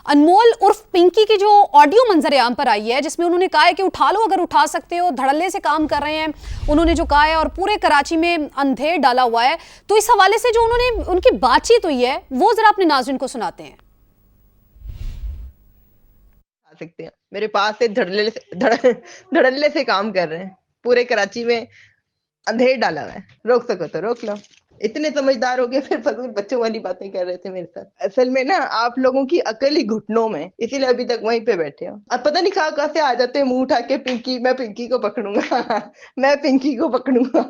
अनमोल उर्फ पिंकी की जो ऑडियो मंजर-ए-आम पर आई है, जिसमें उन्होंने कहा है कि उठा लो अगर उठा सकते हो, धड़ल्ले से काम कर रहे हैं, उन्होंने जो कहा है, और पूरे कराची में अंधेर डाला हुआ है। तो इस हवाले से जो उन्होंने उनकी बातचीत हुई है, वो जरा अपने नाज़रीन को सुनाते हैं। आ सकते हैं, मेरे पास से धड़ल्ले से काम कर रहे हैं, पूरे कराची में अंधेर डाला हुआ है, रोक सको तो रोक लो। इतने समझदार हो गए, फिर फजूल बच्चों वाली बातें कर रहे थे मेरे साथ। असल में ना आप लोगों की अकल ही घुटनों में, इसीलिए अभी तक वहीं पे बैठे हो। अब पता नहीं कहाँ से आ जाते हैं मुंह उठा के, पिंकी, मैं पिंकी को पकड़ूंगा मैं पिंकी को पकड़ूंगा।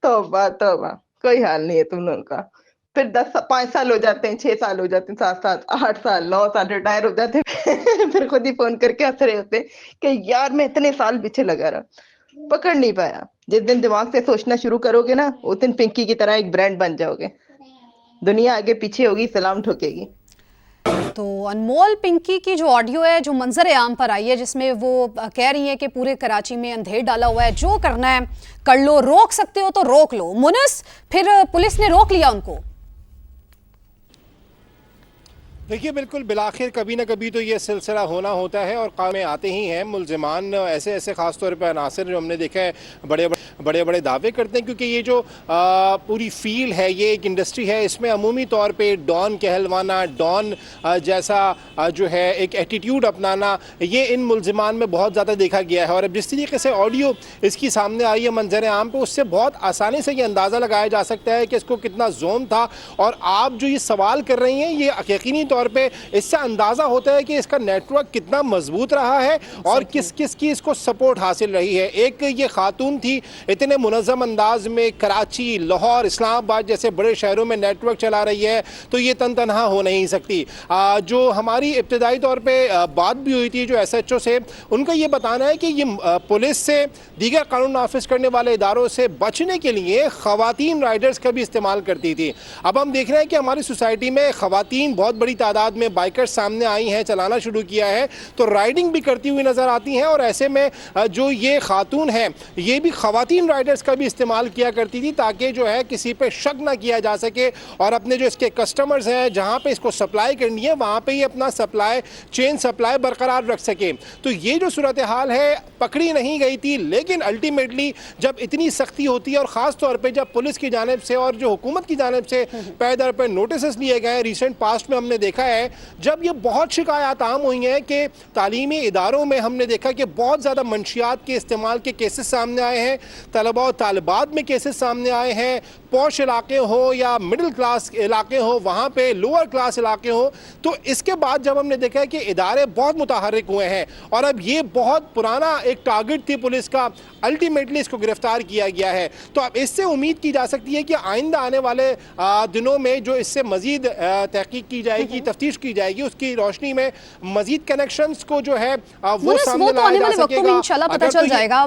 तौबा तौबा, कोई हाल नहीं है तुम लोगों का। फिर 5 साल हो जाते हैं, 6 साल हो जाते हैं, 7 साल, 8 साल, 9 साल रिटायर हो जाते हैं फिर खुद ही फोन करके हंस रहे होते कि यार मैं इतने साल पीछे लगा रहा, पकड़ नहीं पाया। जिस दिन दिमाग से सोचना शुरू करोगे ना, उस दिन पिंकी की तरह एक ब्रांड बन जाओगे, दुनिया आगे पीछे होगी, सलाम ठोकेगी। तो अनमोल पिंकी की जो ऑडियो है, जो मंजर-ए-आम पर आई है, जिसमें वो कह रही है कि पूरे कराची में अंधेर डाला हुआ है, जो करना है कर लो, रोक सकते हो तो रोक लो। मुनिस, फिर पुलिस ने रोक लिया उनको। देखिए, बिल्कुल बिलाखिर कभी ना कभी तो ये सिलसिला होना होता है और काम में आते ही हैं मुलजिमान। ऐसे ऐसे ख़ास तौर पर अनासर जो हमने देखा है बड़े बड़े दावे करते हैं, क्योंकि ये जो पूरी फील्ड है, ये एक इंडस्ट्री है, इसमें अमूमी तौर पे डॉन कहलवाना, डॉन जैसा जो है एक एटीट्यूड अपनाना, ये इन मुलजिमान में बहुत ज़्यादा देखा गया है। और अब जिस तरीके से ऑडियो इसकी सामने आई है मंजर आम पे, उससे बहुत आसानी से ये अंदाज़ा लगाया जा सकता है कि इसको कितना जोम था। और आप जो ये सवाल कर रही हैं, ये यकीनी तौर पे इससे अंदाजा होता है कि इसका नेटवर्क कितना मजबूत रहा है और किस किस की इसको सपोर्ट हासिल रही है। एक ये खातून थी, इतने मुनज़्ज़म अंदाज में कराची, लाहौर, इस्लामाबाद जैसे बड़े शहरों में नेटवर्क चला रही है, तो ये तनहा हो नहीं सकती। जो हमारी इब्तदाई तौर पे बात भी हुई थी जो SHO से, उनका ये बताना है कि ये पुलिस से, दीगर कानून नाफिज करने वाले इदारों से बचने के लिए ख़वातीन राइडर्स का भी इस्तेमाल करती थी। अब हम देख रहे हैं कि हमारी सोसाइटी में ख़वातीन बहुत बड़ी तादाद में बाइकर्स सामने आई हैं, चलाना शुरू किया है, तो राइडिंग भी करती हुई नज़र आती हैं। और ऐसे में जो ये खातून है, ये भी ख़वातीन राइडर्स का भी इस्तेमाल किया करती थी, ताकि जो है किसी पे शक ना किया जा सके और अपने जो इसके कस्टमर्स हैं, जहाँ पे इसको सप्लाई करनी है, वहाँ पे ही अपना सप्लाई चेन सप्लाई बरकरार रख सके। तो ये जो सूरत हाल है, पकड़ी नहीं गई थी, लेकिन अल्टीमेटली जब इतनी सख्ती होती है और ख़ास तौर पर जब पुलिस की जानिब से और जो हुकूमत की जानिब से पे दर पे नोटिस लिए गए, रिसेंट पास्ट में हमने देखा है जब ये बहुत शिकायत आम हुई हैं कि तालीमी इदारों में हमने देखा कि बहुत ज़्यादा मंशियात के इस्तेमाल के केसेस सामने आए हैं, तलबा और तालिबात में केसेस सामने आए हैं, पॉश इलाके हो या मिडिल क्लास इलाके हो, वहाँ पे लोअर क्लास इलाके हो। तो इसके बाद जब हमने देखा है कि इदारे बहुत मुतहर्रिक हुए हैं और अब ये बहुत पुराना एक टारगेट थी पुलिस का, अल्टीमेटली इसको गिरफ्तार किया गया है। तो अब इससे उम्मीद की जा सकती है कि आइंदा आने वाले दिनों में जो इससे मज़ीद तहकीक की जाएगी, तफ्तीश की जाएगी, उसकी रोशनी में मज़ीद कनेक्शंस को जो है वो सामने लाया जा सकेगा। इंशाल्लाह पता चल जाएगा।